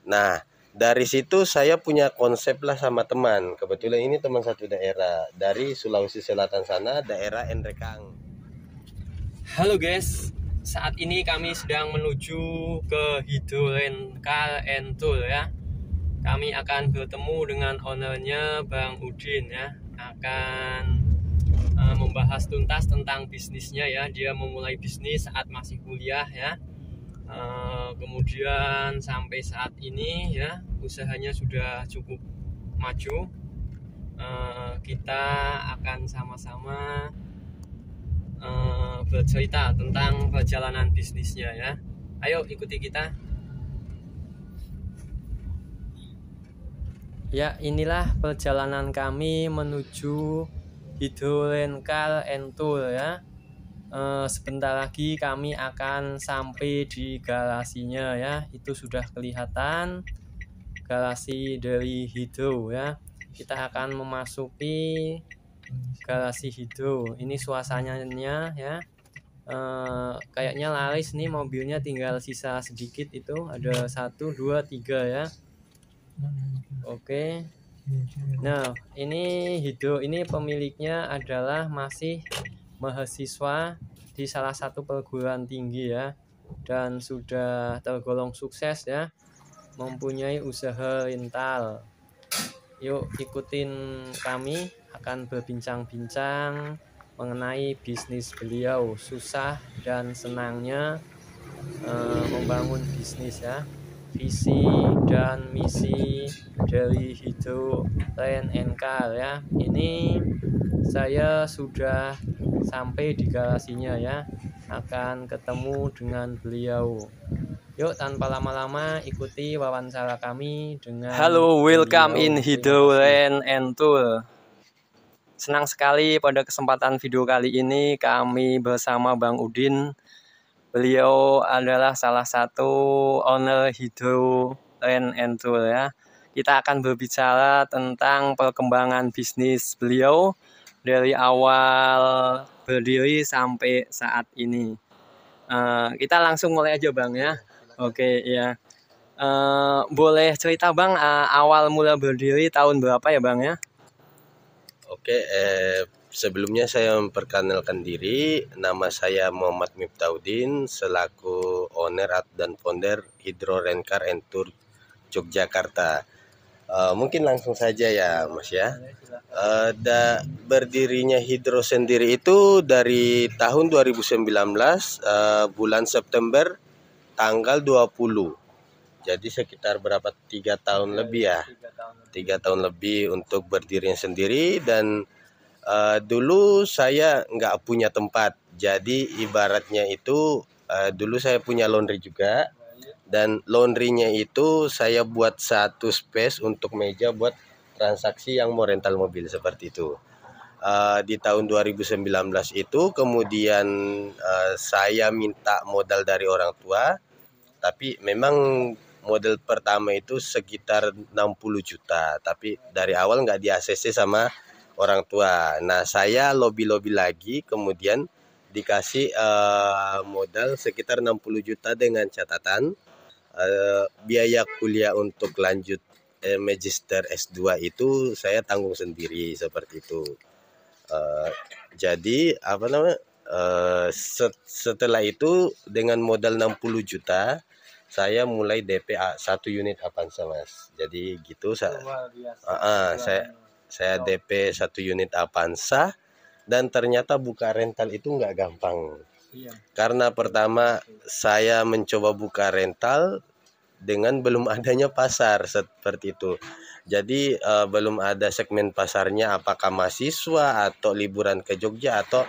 Nah, dari situ saya punya konsep lah sama teman. Kebetulan ini teman satu daerah dari Sulawesi Selatan sana, daerah Enrekang. Halo guys, saat ini kami sedang menuju ke Hidrorencal Entul ya. Kami akan bertemu dengan ownernya Bang Udin ya. Akan membahas tuntas tentang bisnisnya ya. Dia memulai bisnis saat masih kuliah ya. Kemudian sampai saat ini ya usahanya sudah cukup maju. Kita akan sama-sama bercerita tentang perjalanan bisnisnya ya. Ayo ikuti kita. Ya, inilah perjalanan kami menuju Hidrorencal Entul ya. Sebentar lagi kami akan sampai di garasinya ya. Itu sudah kelihatan garasi dari Hidro ya. Kita akan memasuki garasi Hidro. Ini suasananya ya. Kayaknya laris nih, mobilnya tinggal sisa sedikit, itu ada 1, 2, 3 ya. Oke. Nah, ini Hidro ini pemiliknya adalah masih mahasiswa di salah satu perguruan tinggi ya, dan sudah tergolong sukses ya, mempunyai usaha rental. Yuk ikutin kami, akan berbincang-bincang mengenai bisnis beliau, susah dan senangnya membangun bisnis ya, visi dan misi dari Hidrorencal ya. Ini saya sudah sampai di garasinya ya, akan ketemu dengan beliau. Yuk tanpa lama-lama ikuti wawancara kami dengan Halo, welcome in Hidrorencal. Senang sekali pada kesempatan video kali ini kami bersama Bang Udin. Beliau adalah salah satu owner Hidrorencal ya. Kita akan berbicara tentang perkembangan bisnis beliau dari awal berdiri sampai saat ini. Kita langsung mulai aja Bang ya. Oke ya. Boleh cerita Bang, awal mula berdiri tahun berapa ya Bang ya? Oke, sebelumnya saya memperkenalkan diri. Nama saya Muhammad Miftahudin selaku owner dan founder Hidrorencal Entur Yogyakarta. Mungkin langsung saja ya Mas ya. Berdirinya Hidro sendiri itu dari tahun 2019 bulan September tanggal 20. Jadi sekitar berapa, 3 tahun lebih ya. 3 tahun lebih untuk berdirinya sendiri. Dan dulu saya nggak punya tempat. Jadi ibaratnya itu dulu saya punya laundry juga. Dan laundrynya itu saya buat satu space untuk meja buat transaksi yang mau rental mobil seperti itu. Di tahun 2019 itu kemudian saya minta modal dari orang tua. Tapi memang model pertama itu sekitar 60 juta. Tapi dari awal nggak di-ACC sama orang tua. Nah, saya lobby-lobby lagi, kemudian dikasih modal sekitar 60 juta dengan catatan biaya kuliah untuk lanjut magister S2 itu saya tanggung sendiri seperti itu. Jadi apa namanya? Setelah itu dengan modal 60 juta saya mulai DP 1 unit Avanza Mas. Jadi gitu saya DP 1 unit Avanza. Dan ternyata buka rental itu nggak gampang. Karena pertama saya mencoba buka rental dengan belum adanya pasar seperti itu. Jadi belum ada segmen pasarnya, apakah mahasiswa atau liburan ke Jogja atau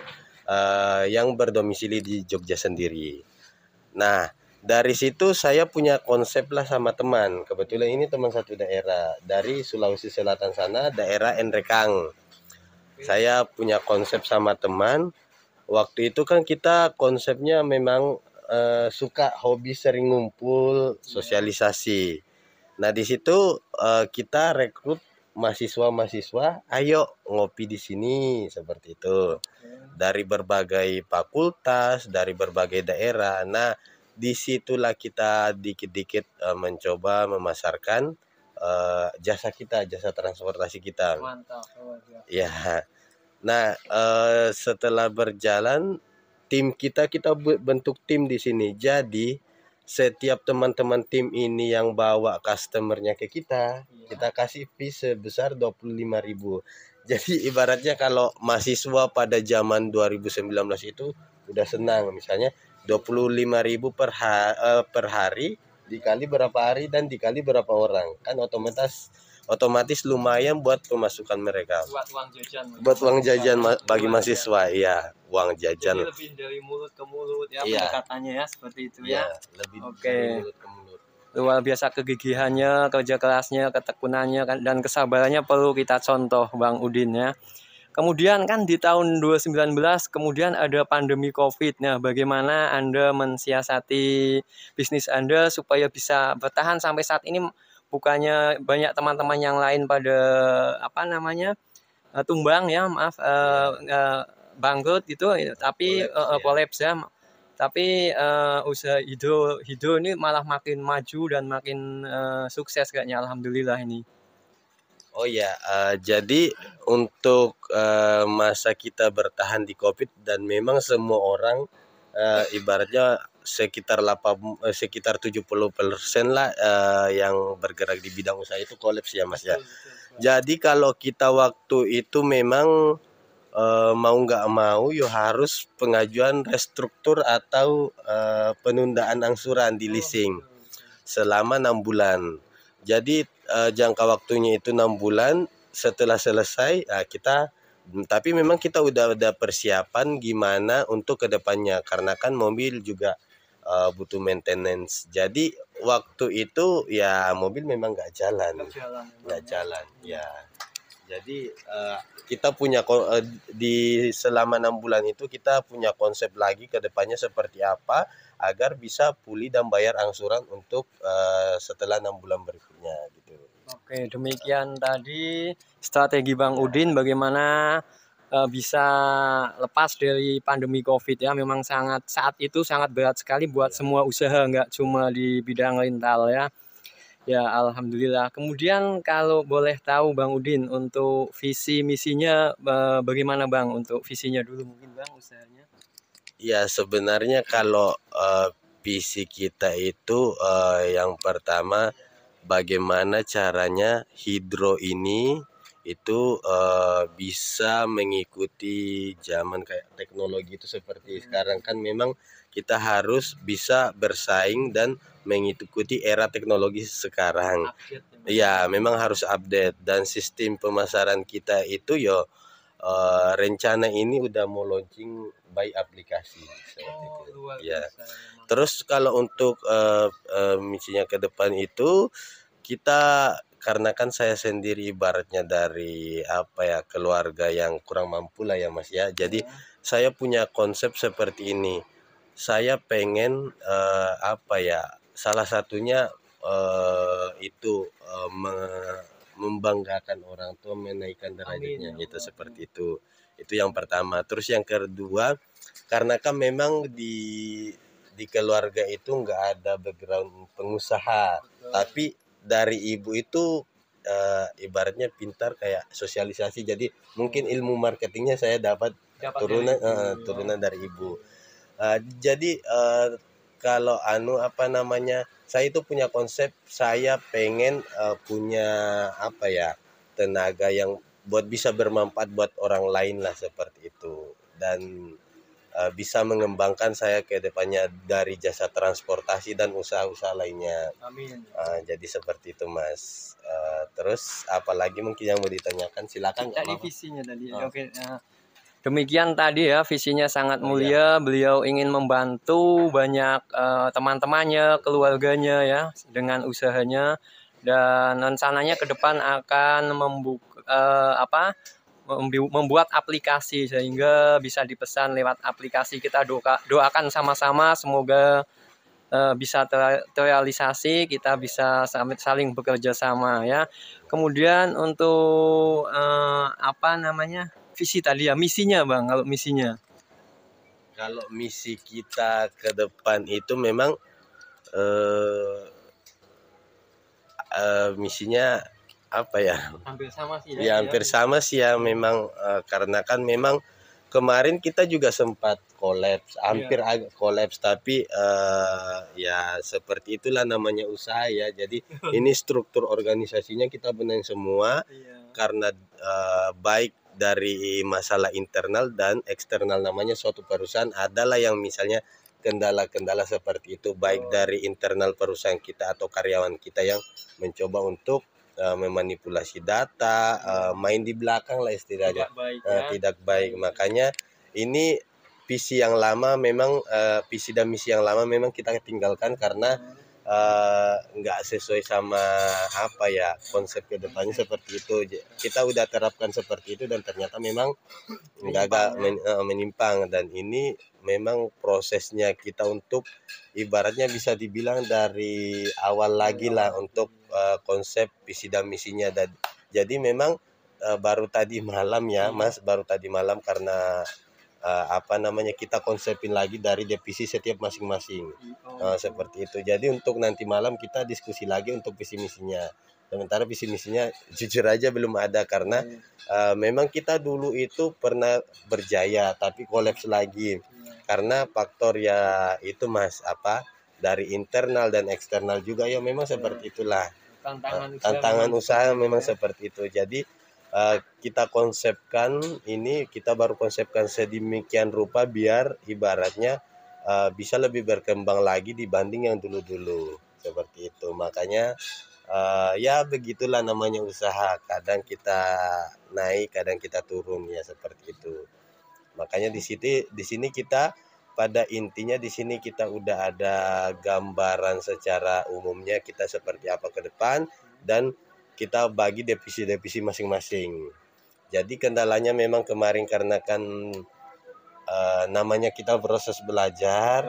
yang berdomisili di Jogja sendiri. Nah, dari situ saya punya konsep lah sama teman. Kebetulan ini teman satu daerah dari Sulawesi Selatan sana, daerah Enrekang. Saya punya konsep sama teman. Waktu itu kan kita konsepnya memang suka hobi sering ngumpul, sosialisasi. Nah, di situ kita rekrut mahasiswa-mahasiswa, ayo ngopi di sini seperti itu. Dari berbagai fakultas, dari berbagai daerah. Nah, disitulah kita dikit-dikit mencoba memasarkan jasa kita, jasa transportasi kita. Mantap. Ya, nah setelah berjalan tim kita bentuk tim di sini. Jadi setiap teman-teman tim ini yang bawa customernya ke kita, kita kasih fee sebesar 25.000. Jadi ibaratnya kalau mahasiswa pada zaman 2019 itu udah senang, misalnya 25.000 per hari dikali berapa hari dan dikali berapa orang, kan otomatis lumayan buat pemasukan mereka. Buat uang jajan bagi mahasiswa, iya, uang jajan. Jadi lebih dari mulut ke mulut ya, Iya. pendekatannya ya seperti itu Iya, ya. lebih Oke. dari mulut ke mulut. Luar biasa kegigihannya, kerja kerasnya, ketekunannya dan kesabarannya perlu kita contoh Bang Udin ya. Kemudian kan di tahun 2019 kemudian ada pandemi Covid. Nah, bagaimana Anda mensiasati bisnis Anda supaya bisa bertahan sampai saat ini? Bukannya banyak teman-teman yang lain pada tumbang ya, maaf, bangkrut gitu, tapi kolaps ya. Tapi usaha Hidro ini malah makin maju dan makin sukses kayaknya, alhamdulillah ini. Oh ya, jadi untuk masa kita bertahan di COVID dan memang semua orang ibaratnya sekitar 70% lah yang bergerak di bidang usaha itu kolaps ya Mas ya. Jadi kalau kita waktu itu memang mau nggak mau ya harus pengajuan restruktur atau penundaan angsuran di leasing selama 6 bulan. Jadi jangka waktunya itu 6 bulan. Setelah selesai tapi memang kita udah ada persiapan gimana untuk kedepannya karena kan mobil juga butuh maintenance. Jadi waktu itu ya mobil memang nggak jalan ya. Jadi kita punya di selama 6 bulan itu kita punya konsep lagi ke depannya seperti apa agar bisa pulih dan bayar angsuran untuk setelah 6 bulan berikutnya gitu. Oke, demikian tadi strategi Bang Udin bagaimana bisa lepas dari pandemi Covid ya. Memang saat itu sangat berat sekali buat semua usaha, nggak cuma di bidang rental ya. Ya, alhamdulillah. Kemudian kalau boleh tahu Bang Udin untuk visi misinya bagaimana Bang, untuk visinya dulu mungkin Bang usahanya? Ya, sebenarnya kalau visi kita itu yang pertama bagaimana caranya Hidro ini itu bisa mengikuti zaman kayak teknologi itu seperti sekarang kan memang kita harus bisa bersaing dan mengikuti era teknologi sekarang. Ya, memang harus update dan sistem pemasaran kita itu rencana ini udah mau launching by aplikasi seperti itu. Ya. Terus kalau untuk misinya ke depan itu kita karena kan saya sendiri ibaratnya dari keluarga yang kurang mampu lah ya Mas ya. Jadi saya punya konsep seperti ini. Saya pengen salah satunya itu membanggakan orang tua, menaikkan derajatnya. Amin. Itu seperti itu. Itu yang pertama. Terus yang kedua, karena kan memang di keluarga itu nggak ada background pengusaha. Betul. Tapi dari ibu itu ibaratnya pintar kayak sosialisasi. Jadi mungkin ilmu marketingnya saya dapat turunan dari ibu. Jadi kalau saya itu punya konsep, saya pengen punya tenaga yang buat bisa bermanfaat buat orang lain lah seperti itu, dan bisa mengembangkan saya ke depannya dari jasa transportasi dan usaha-usaha lainnya. Amin. Jadi seperti itu Mas. Terus apalagi mungkin yang mau ditanyakan silakan. Tadi visinya tadi. Oke. Demikian tadi ya, visinya sangat mulia. Beliau ingin membantu banyak teman-temannya, keluarganya ya dengan usahanya, dan rencananya ke depan akan membuat aplikasi sehingga bisa dipesan lewat aplikasi. Kita doakan sama-sama semoga bisa terrealisasi, kita bisa saling bekerja sama ya. Kemudian untuk visi tadi ya, misinya Bang, kalau misinya. Kalau misi kita ke depan itu memang misinya apa ya? Hampir sama sih Ya hampir sama sih ya memang, karena kan memang kemarin kita juga sempat kolaps, hampir agak kolaps, tapi ya seperti itulah namanya usaha ya. Jadi ini struktur organisasinya kita benahin semua karena baik dari masalah internal dan eksternal, namanya suatu perusahaan adalah yang misalnya kendala-kendala seperti itu, baik dari internal perusahaan kita atau karyawan kita yang mencoba untuk memanipulasi data, main di belakang lah istilahnya, tidak baik. Makanya ini visi yang lama memang, visi dan misi yang lama memang kita tinggalkan karena nggak sesuai sama apa ya konsep kedepannya seperti itu. Kita udah terapkan seperti itu dan ternyata memang agak menyimpang, dan ini memang prosesnya kita untuk ibaratnya bisa dibilang dari awal lagi lah untuk konsep visi dan misinya. Dan jadi memang baru tadi malam ya Mas, baru tadi malam karena apa namanya kita konsepin lagi dari divisi setiap masing-masing, seperti itu. Jadi untuk nanti malam kita diskusi lagi untuk visi misinya. Sementara visi misinya jujur aja belum ada karena memang kita dulu itu pernah berjaya tapi kolaps lagi karena faktor ya itu Mas, apa dari internal dan eksternal juga ya, memang seperti itulah tantangan usaha memang seperti itu. Jadi kita konsepkan ini, kita baru konsepkan sedemikian rupa biar ibaratnya bisa lebih berkembang lagi dibanding yang dulu-dulu seperti itu. Makanya ya begitulah namanya usaha, kadang kita naik kadang kita turun ya seperti itu. Makanya di sini kita pada intinya di sini kita udah ada gambaran secara umumnya kita seperti apa ke depan, dan kita bagi divisi-divisi masing-masing. Jadi kendalanya memang kemarin karena kan namanya kita proses belajar,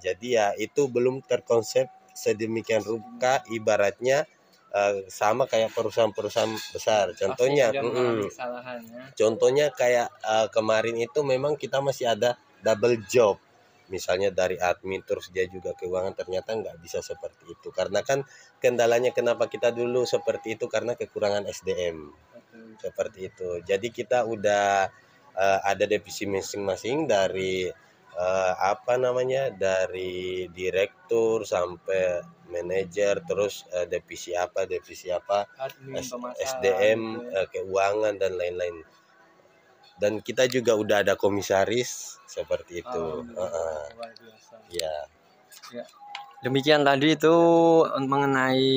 jadi ya itu belum terkonsep sedemikian rupa, ibaratnya sama kayak perusahaan-perusahaan besar. Contohnya, contohnya kayak kemarin itu memang kita masih ada double job. Misalnya dari admin terus dia juga keuangan, ternyata nggak bisa seperti itu. Karena kan kendalanya kenapa kita dulu seperti itu karena kekurangan SDM. Seperti itu. Jadi kita udah ada divisi masing-masing dari apa namanya dari direktur sampai manajer, terus divisi apa SDM, keuangan dan lain-lain. Dan kita juga udah ada komisaris seperti itu. Ya. Demikian tadi itu mengenai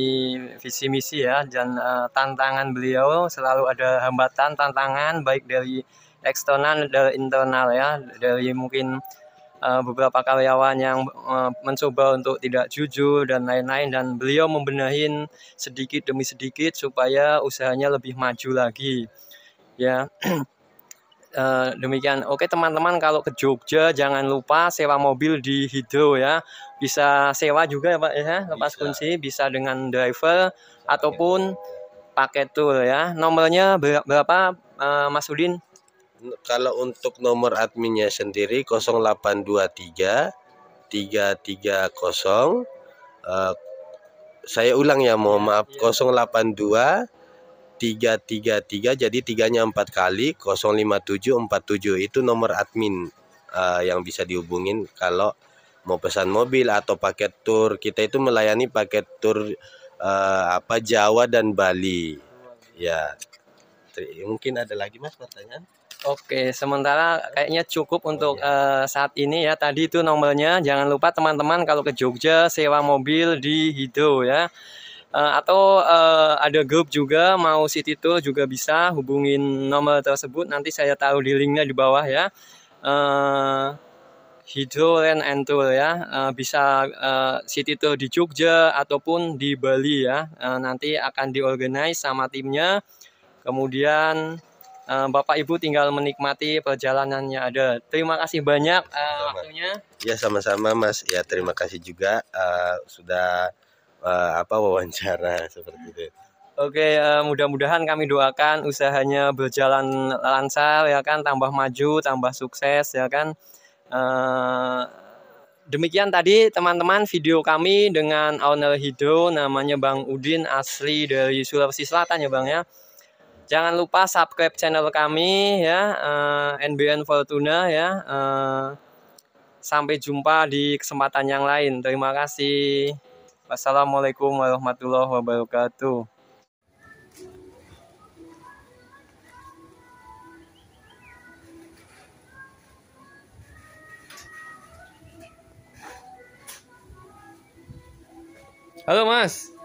visi misi ya, dan tantangan beliau selalu ada hambatan tantangan baik dari eksternal dan internal ya, dari mungkin beberapa karyawan yang mencoba untuk tidak jujur dan lain-lain, dan beliau membenahin sedikit demi sedikit supaya usahanya lebih maju lagi ya. Demikian. Oke teman-teman, kalau ke Jogja jangan lupa sewa mobil di Hidro ya, bisa sewa juga ya Pak ya, lepas kunci, bisa dengan driver ataupun pakai tour ya. Nomornya berapa Mas Udin? Kalau untuk nomor adminnya sendiri 0823 330, saya ulang ya, mohon maaf, 082 333, jadi tiganya 4 kali, 05747 itu nomor admin yang bisa dihubungin kalau mau pesan mobil atau paket tour. Kita itu melayani paket tour apa Jawa dan Bali ya. Mungkin ada lagi Mas pertanyaan? Oke, sementara kayaknya cukup untuk saat ini ya. Tadi itu nomornya, jangan lupa teman-teman kalau ke Jogja sewa mobil di Hidro ya. Atau ada grup juga, mau city tour juga bisa hubungin nomor tersebut, nanti saya taruh di linknya di bawah ya. Hidro Land and Tour ya, bisa city tour di Jogja ataupun di Bali ya, nanti akan diorganize sama timnya, kemudian Bapak Ibu tinggal menikmati perjalanannya ada. Terima kasih banyak waktunya. Ya sama-sama Mas, ya terima kasih juga sudah wawancara seperti itu. Oke, mudah-mudahan kami doakan usahanya berjalan lancar ya kan, tambah maju, tambah sukses ya kan. Demikian tadi teman-teman video kami dengan owner hido namanya Bang Udin, asli dari Sulawesi Selatan ya Bang ya. Jangan lupa subscribe channel kami ya, NBN Fortuna ya. Sampai jumpa di kesempatan yang lain. Terima kasih. Wassalamualaikum warahmatullahi wabarakatuh. Halo Mas.